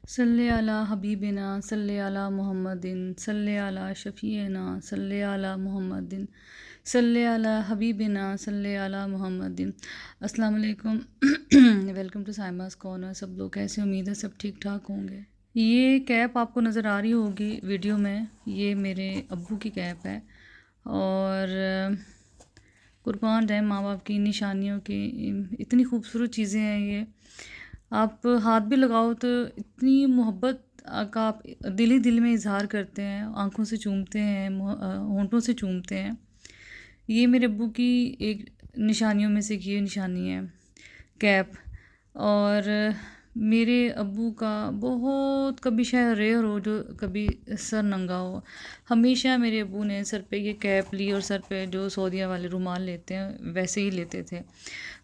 صلی علی حبیبنا صلی علی محمد صلی علی شفیعنا صلی علی محمد صلی علی حبیبنا صلی علی محمد۔ السلام علیکم۔ Welcome to Saima's corner. سب لوگ کیسے؟ امید ہے سب ٹھیک ٹھاک ہوں گے۔ یہ کیپ آپ کو نظر آ رہی ہوگی ویڈیو میں، یہ میرے ابو کی کیپ ہے، اور قربان جائیں ماں باپ کی نشانیوں کی، اتنی خوبصورت چیزیں ہیں یہ۔ آپ ہاتھ بھی لگاؤ تو اتنی محبت کا آپ دل ہی دل میں اظہار کرتے ہیں، آنکھوں سے چومتے ہیں، ہونٹوں سے چومتے ہیں۔ یہ میرے ابو کی ایک نشانیوں میں سے یہ نشانی ہے، کیپ۔ اور میرے ابو کا بہت کبھی شاید ریئر ہو جو کبھی سر ننگا ہو، ہمیشہ میرے ابو نے سر پہ یہ کیپ لی، اور سر پہ جو سعودیہ والے رومال لیتے ہیں ویسے ہی لیتے تھے۔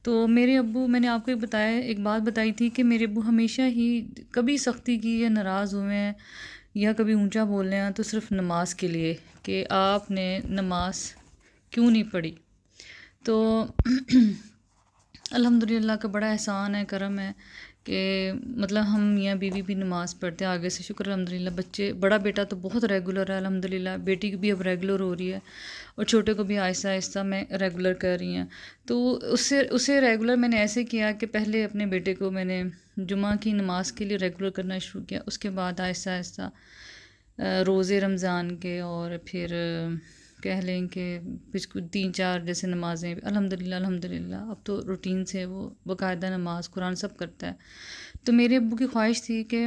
تو میرے ابو، میں نے آپ کو ایک بات بتائی تھی کہ میرے ابو ہمیشہ ہی کبھی سختی کی یا ناراض ہوئے ہیں یا کبھی اونچا بول رہے ہیں تو صرف نماز کے لیے کہ آپ نے نماز کیوں نہیں پڑھی۔ تو الحمدللہ کا بڑا احسان ہے، کرم ہے کہ مطلب ہم میاں بیوی بھی نماز پڑھتے ہیں آگے سے، شکر الحمدللہ۔ بچے، بڑا بیٹا تو بہت ریگولر ہے الحمدللہ، بیٹی بھی اب ریگولر ہو رہی ہے، اور چھوٹے کو بھی آہستہ آہستہ میں ریگولر کر رہی ہیں۔ تو اسے ریگولر میں نے ایسے کیا کہ پہلے اپنے بیٹے کو میں نے جمعہ کی نماز کے لیے ریگولر کرنا شروع کیا، اس کے بعد آہستہ آہستہ روزے رمضان کے، اور پھر کہہ لیں کہ کچھ 3-4 جیسے نمازیں الحمدللہ اب تو روٹین سے وہ باقاعدہ نماز قرآن سب کرتا ہے۔ تو میرے ابو کی خواہش تھی کہ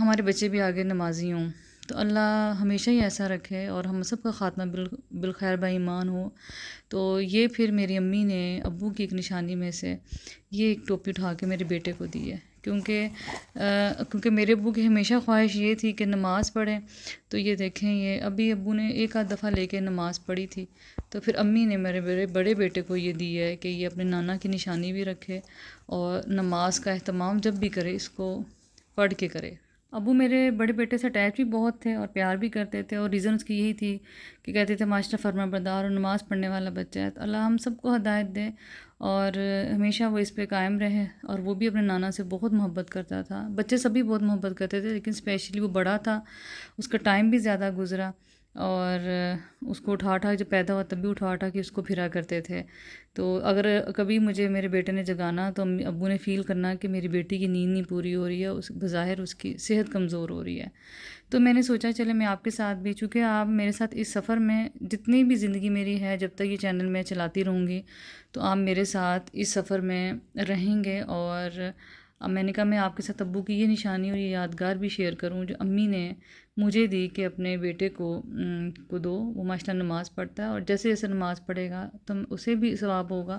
ہمارے بچے بھی آگے نمازی ہوں، تو اللہ ہمیشہ ہی ایسا رکھے اور ہم سب کا خاتمہ بالخیر با ایمان ہو۔ تو یہ پھر میری امی نے ابو کی ایک نشانی میں سے یہ ایک ٹوپی اٹھا کے میرے بیٹے کو دی ہے، کیونکہ میرے ابو کی ہمیشہ خواہش یہ تھی کہ نماز پڑھیں۔ تو یہ دیکھیں، یہ ابھی ابو نے ایک آدھ دفعہ لے کے نماز پڑھی تھی، تو پھر امی نے میرے بڑے بیٹے کو یہ دی ہے کہ یہ اپنے نانا کی نشانی بھی رکھے، اور نماز کا اہتمام جب بھی کرے اس کو پڑھ کے کرے۔ ابو میرے بڑے بیٹے سے اٹیچ بھی بہت تھے اور پیار بھی کرتے تھے، اور ریزن اس کی یہی تھی کہ کہتے تھے ماشاءاللہ فرما بردار اور نماز پڑھنے والا بچہ ہے، تو اللہ ہم سب کو ہدایت دے اور ہمیشہ وہ اس پہ قائم رہے۔ اور وہ بھی اپنے نانا سے بہت محبت کرتا تھا، بچے سبھی بہت محبت کرتے تھے، لیکن اسپیشلی وہ بڑا تھا، اس کا ٹائم بھی زیادہ گزرا، اور اس کو اٹھا جب پیدا ہوا تب بھی اٹھا کے اس کو پھرا کرتے تھے۔ تو اگر کبھی مجھے میرے بیٹے نے جگانا تو ابو نے فیل کرنا کہ میری بیٹی کی نیند نہیں پوری ہو رہی ہے، بظاہر اس کی صحت کمزور ہو رہی ہے۔ تو میں نے سوچا چلے میں آپ کے ساتھ بھی، چونکہ آپ میرے ساتھ اس سفر میں جتنی بھی زندگی میری ہے، جب تک یہ چینل میں چلاتی رہوں گی تو آپ میرے ساتھ اس سفر میں رہیں گے۔ اور اب میں نے کہا میں آپ کے ساتھ ابو کی یہ نشانی اور یہ یادگار بھی شیئر کروں جو امی نے مجھے دی کہ اپنے بیٹے کو دو، وہ ماشاءاللہ نماز پڑھتا ہے، اور جیسے جیسے نماز پڑھے گا تم اسے بھی ثواب ہوگا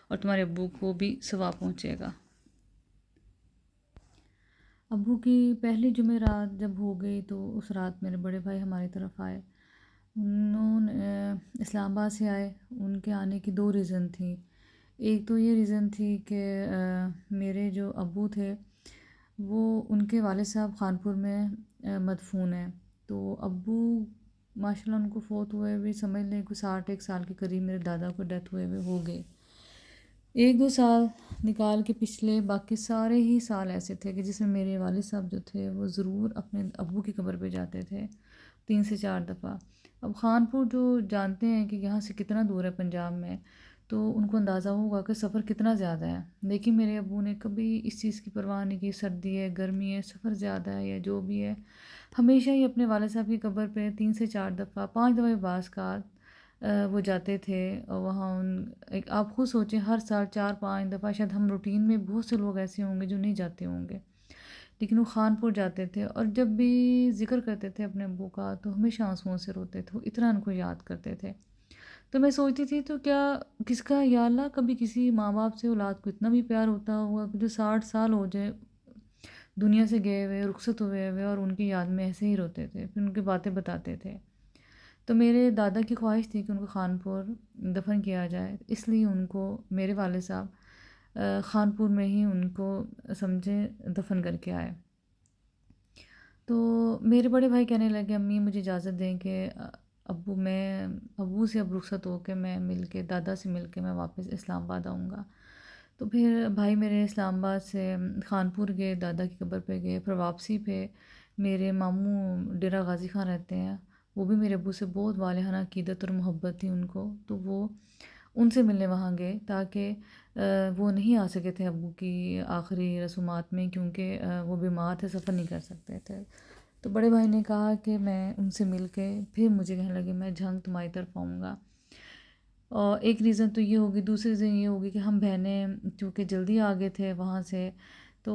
اور تمہارے ابو کو بھی ثواب پہنچے گا۔ ابو کی پہلی جمعرات جب ہو گئی تو اس رات میرے بڑے بھائی ہماری طرف آئے، انہوں نے اسلام آباد سے آئے۔ ان کے آنے کی 2 ریزن تھی۔ ایک تو یہ ریزن تھی کہ میرے جو ابو تھے وہ ان کے والد صاحب خانپور میں مدفون ہیں، تو ابو ماشاءاللہ ان کو فوت ہوئے بھی سمجھ لیں کوئی 61 سال کے قریب میرے دادا کو ڈیتھ ہوئے ہو گئے۔ 1-2 سال نکال کے پچھلے باقی سارے ہی سال ایسے تھے کہ جس میں میرے والد صاحب جو تھے وہ ضرور اپنے ابو کی قبر پہ جاتے تھے 3 سے 4 دفعہ۔ اب خانپور جو جانتے ہیں کہ یہاں سے کتنا دور ہے پنجاب میں، تو ان کو اندازہ ہوگا کہ سفر کتنا زیادہ ہے، لیکن میرے ابو نے کبھی اس چیز کی پرواہ نہیں کی، سردی ہے، گرمی ہے، سفر زیادہ ہے یا جو بھی ہے، ہمیشہ ہی اپنے والد صاحب کی قبر پہ 3 سے 4 دفعہ، 5 دفعہ بعض کا وہ جاتے تھے۔ اور وہاں آپ خود سوچیں ہر سال 4-5 دفعہ، شاید ہم روٹین میں بہت سے لوگ ایسے ہوں گے جو نہیں جاتے ہوں گے، لیکن وہ خانپور جاتے تھے، اور جب بھی ذکر کرتے تھے اپنے ابو کا تو ہمیشہ آنسوؤں سے روتے تھے، وہ اتنا ان کو یاد کرتے تھے۔ تو میں سوچتی تھی تو کیا کس کا، یا اللہ، کبھی کسی ماں باپ سے اولاد کو اتنا بھی پیار ہوتا ہوگا کہ جو 60 سال ہو جائے دنیا سے گئے ہوئے، رخصت ہوئے اور ان کی یاد میں ایسے ہی روتے تھے، پھر ان کی باتیں بتاتے تھے۔ تو میرے دادا کی خواہش تھی کہ ان کو خانپور دفن کیا جائے، اس لیے ان کو میرے والد صاحب خانپور میں ہی ان کو سمجھے دفن کر کے آئے۔ تو میرے بڑے بھائی کہنے لگے امی مجھے اجازت دیں کہ ابو سے اب رخصت ہو کے میں مل کے، دادا سے مل کے میں واپس اسلام آباد آؤں گا۔ تو پھر بھائی میرے اسلام آباد سے خانپور گئے، دادا کی قبر پہ گئے، پھر واپسی پہ میرے ماموں ڈیرہ غازی خان رہتے ہیں، وہ بھی میرے ابو سے بہت والہانہ عقیدت اور محبت تھی ان کو، تو وہ ان سے ملنے وہاں گئے تاکہ وہ نہیں آ سکے تھے ابو کی آخری رسومات میں، کیونکہ وہ بیمار تھے، سفر نہیں کر سکتے تھے۔ تو بڑے بھائی نے کہا کہ میں ان سے مل کے پھر مجھے کہنے لگے میں جھنگ تمہاری طرف آؤں گا، اور ایک ریزن تو یہ ہوگی، دوسری ریزن یہ ہوگی کہ ہم بہنیں چونکہ جلدی آ گئے تھے وہاں سے، تو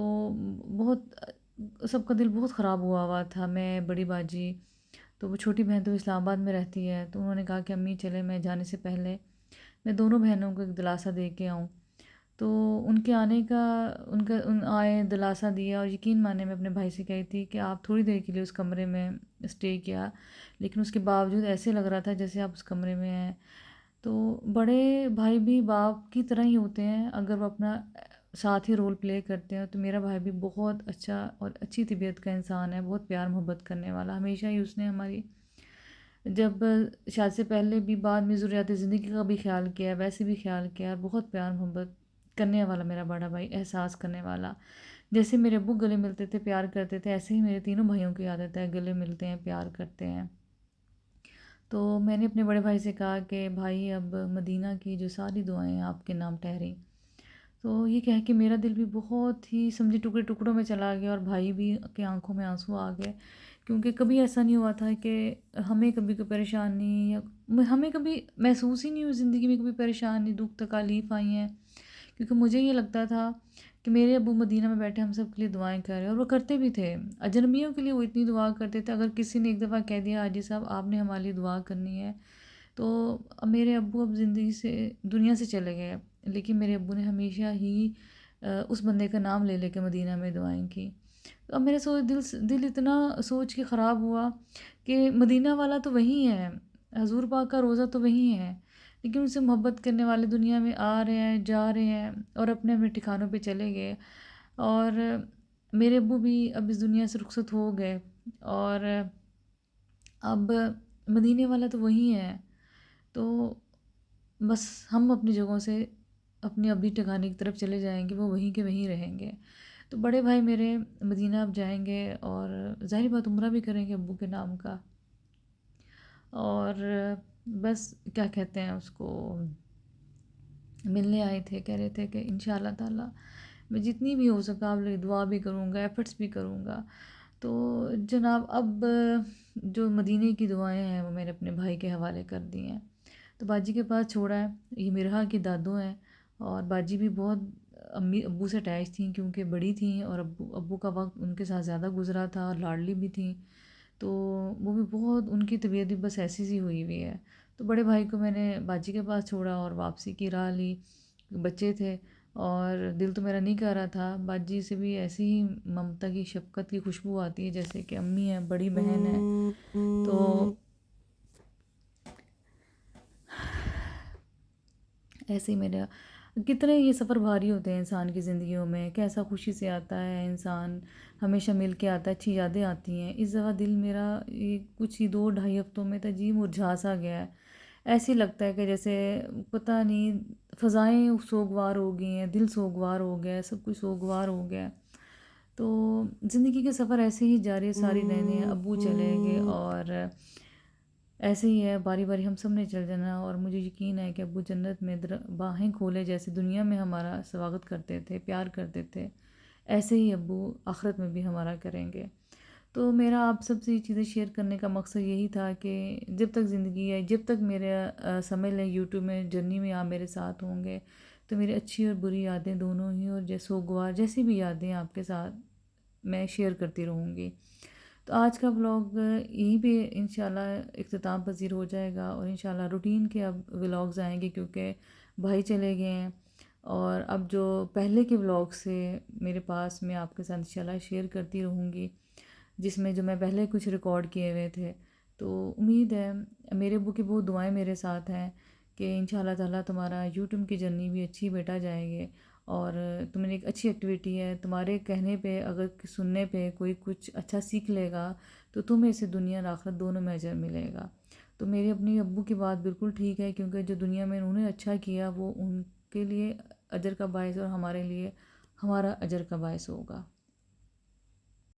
بہت سب کا دل بہت خراب ہوا تھا، میں بڑی باجی، تو وہ چھوٹی بہن تو اسلام آباد میں رہتی ہے، تو انہوں نے کہا کہ امی چلے میں جانے سے پہلے میں دونوں بہنوں کو ایک دلاسا دے کے آؤں۔ تو ان کے آنے کا ان آئے، دلاسا دیا، اور یقین مانے میں اپنے بھائی سے کہی تھی کہ آپ تھوڑی دیر کے لیے اس کمرے میں اسٹے کیا، لیکن اس کے باوجود ایسے لگ رہا تھا جیسے آپ اس کمرے میں ہیں۔ تو بڑے بھائی بھی باپ کی طرح ہی ہوتے ہیں، اگر وہ اپنا ساتھ ہی رول پلے کرتے ہیں، تو میرا بھائی بھی بہت اچھا اور اچھی طبیعت کا انسان ہے، بہت پیار محبت کرنے والا، ہمیشہ ہی اس نے ہماری جب شادی سے پہلے بھی، بعد میں ضروریات زندگی کا بھی خیال کیا، ویسے بھی خیال کیا، اور بہت پیار محبت کرنے والا میرا بڑا بھائی، احساس کرنے والا۔ جیسے میرے ابو گلے ملتے تھے، پیار کرتے تھے، ایسے ہی میرے تینوں بھائیوں کی عادت ہے، گلے ملتے ہیں، پیار کرتے ہیں۔ تو میں نے اپنے بڑے بھائی سے کہا کہ بھائی اب مدینہ کی جو ساری دعائیں ہیں آپ کے نام ٹھہریں، تو یہ کہہ کے میرا دل بھی بہت ہی سمجھی ٹکڑے ٹکڑوں میں چلا گیا، اور بھائی بھی کے آنکھوں میں آنسو آ گئے، کیونکہ کبھی ایسا نہیں ہوا تھا کہ ہمیں کبھی کوئی پریشانی، یا ہمیں کبھی محسوس ہی نہیں ہوئی زندگی میں کبھی پریشانی، دکھ تکالیف آئی ہیں، کیونکہ مجھے یہ لگتا تھا کہ میرے ابو مدینہ میں بیٹھے ہم سب کے لیے دعائیں کر رہے ہیں، اور وہ کرتے بھی تھے، اجنبیوں کے لیے وہ اتنی دعا کرتے تھے، اگر کسی نے ایک دفعہ کہہ دیا حاجی صاحب آپ نے ہمارے لیے دعا کرنی ہے، تو میرے ابو اب زندگی سے، دنیا سے چلے گئے، لیکن میرے ابو نے ہمیشہ ہی اس بندے کا نام لے لے کے مدینہ میں دعائیں کی۔ تو اب میرا دل اتنا سوچ کے خراب ہوا کہ مدینہ والا تو وہی ہے، حضور پاک کا روضہ تو وہی ہے، لیکن ان سے محبت کرنے والے دنیا میں آ رہے ہیں، جا رہے ہیں، اور اپنے اپنے ٹھکانوں پہ چلے گئے، اور میرے ابو بھی اب اس دنیا سے رخصت ہو گئے، اور اب مدینے والا تو وہی ہے، تو بس ہم اپنی جگہوں سے اپنی ابھی ٹھکانے کی طرف چلے جائیں گے، وہ وہیں کے وہیں رہیں گے۔ تو بڑے بھائی میرے مدینہ اب جائیں گے، اور ظاہر بات عمرہ بھی کریں گے ابو کے نام کا، اور بس کیا کہتے ہیں اس کو، ملنے آئے تھے، کہہ رہے تھے کہ انشاءاللہ تعالی میں جتنی بھی ہو سکا آپ لوگ دعا بھی کروں گا، ایفرٹس بھی کروں گا۔ تو جناب اب جو مدینے کی دعائیں ہیں وہ میں نے اپنے بھائی کے حوالے کر دی ہیں، تو باجی کے پاس چھوڑا ہے، یہ مرحا کی دادو ہیں، اور باجی بھی بہت امی ابو سے اٹیچ تھیں، کیونکہ بڑی تھیں، اور ابو کا وقت ان کے ساتھ زیادہ گزرا تھا، اور لاڈلی بھی تھیں، تو وہ بھی بہت، ان کی طبیعت بھی بس ایسی سی ہوئی ہوئی ہے۔ تو بڑے بھائی کو میں نے باجی کے پاس چھوڑا اور واپسی کی راہ لی، بچے تھے، اور دل تو میرا نہیں کر رہا تھا، باجی سے بھی ایسی ہی ممتا کی، شفقت کی خوشبو آتی ہے جیسے کہ امی ہیں، بڑی بہن ہے، تو ایسے ہی میرا کتنے یہ سفر بھاری ہوتے ہیں انسان کی زندگیوں میں، کیسا خوشی سے آتا ہے انسان، ہمیشہ مل کے آتا ہے، اچھی یادیں آتی ہیں، اس دفعہ دل میرا یہ کچھ ہی 2 ڈھائی ہفتوں میں تو جی مرجھا سا گیا ہے، ایسے ہی لگتا ہے کہ جیسے پتہ نہیں فضائیں سوگوار ہو گئی ہیں، دل سوگوار ہو گیا ہے، سب کچھ سوگوار ہو گیا ہے۔ تو زندگی کے سفر ایسے ہی جاری ساری رہنے ہیں، ابو چلے گئے، اور ایسے ہی ہے، باری باری ہم سب نے چل جانا، اور مجھے یقین ہے کہ ابو جنت میں باہیں کھولے، جیسے دنیا میں ہمارا سواگت کرتے تھے، پیار کرتے تھے، ایسے ہی ابو آخرت میں بھی ہمارا کریں گے۔ تو میرا آپ سب سے یہ چیزیں شیئر کرنے کا مقصد یہی تھا کہ جب تک زندگی ہے، جب تک میرے سمجھ لیں یوٹیوب میں جرنی میں آپ میرے ساتھ ہوں گے، تو میری اچھی اور بری یادیں دونوں ہی، اور سوگوار جیسی بھی یادیں آپ کے ساتھ میں شیئر کرتی رہوں گی۔ تو آج کا ولاگ یہیں پہ انشاءاللہ اختتام پذیر ہو جائے گا، اور انشاءاللہ روٹین کے اب ولاگز آئیں گے، کیونکہ بھائی چلے گئے ہیں، اور اب جو پہلے کے ولاگ سے میرے پاس میں آپ کے ساتھ انشاءاللہ شیئر کرتی رہوں گی، جس میں جو میں پہلے کچھ ریکارڈ کیے ہوئے تھے، تو امید ہے میرے ابو کی بہت دعائیں میرے ساتھ ہیں کہ انشاءاللہ تعالیٰ تمہارا یوٹیوب کی جرنی بھی اچھی بیٹا جائے گی، اور تمہیں ایک اچھی ایکٹیویٹی ہے، تمہارے کہنے پہ اگر سننے پہ کوئی کچھ اچھا سیکھ لے گا تو تمہیں اسے دنیا اور آخرت دونوں میں اجر ملے گا۔ تو میرے اپنی ابو کی بات بالکل ٹھیک ہے، کیونکہ جو دنیا میں انہوں نے اچھا کیا وہ ان کے لیے اجر کا باعث اور ہمارے لیے ہمارا اجر کا باعث ہوگا۔